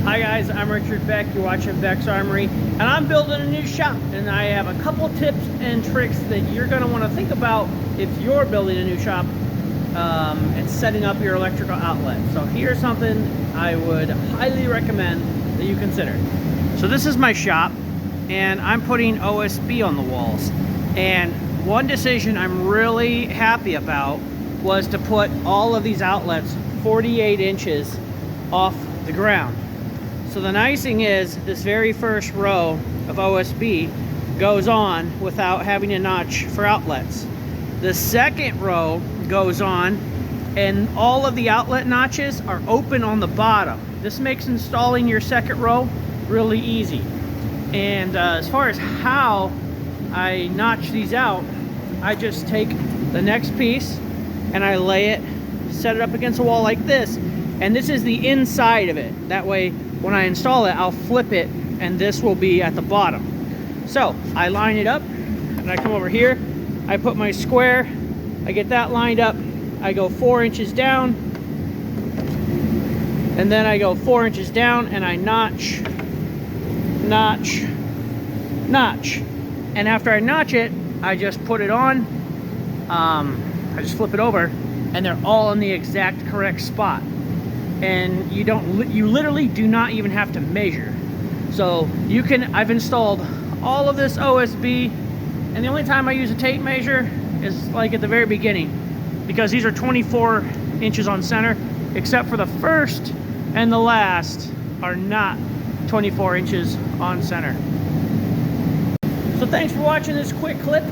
Hi guys, I'm Richard Beck. You're watching Beck's Armory, and I'm building a new shop, and I have a couple tips and tricks that you're going to want to think about if you're building a new shop and setting up your electrical outlet. So here's something I would highly recommend that you consider. So this is my shop, and I'm putting OSB on the walls, and one decision I'm really happy about was to put all of these outlets 48 inches off the ground. So the nice thing is, this very first row of OSB goes on without having a notch for outlets. The second row goes on, and all of the outlet notches are open on the bottom. This makes installing your second row really easy. And as far as how I notch these out, I just take the next piece and I lay it, set it up against the wall like this. And this is the inside of it. That way, when I install it, I'll flip it and this will be at the bottom. So I line it up and I come over here, I put my square, I get that lined up, I go 4 inches down, and then I go 4 inches down and I notch, notch, notch. And after I notch it, I just put it on, I just flip it over, and they're all in the exact correct spot. And you literally do not even have to measure. So you can, I've installed all of this OSB, and the only time I use a tape measure is like at the very beginning, because these are 24 inches on center, except for the first and the last are not 24 inches on center. So thanks for watching this quick clip.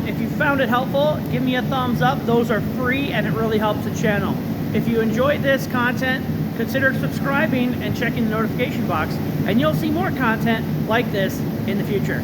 If you found it helpful, give me a thumbs up. Those are free and it really helps the channel. If you enjoyed this content, consider subscribing and checking the notification box, and you'll see more content like this in the future.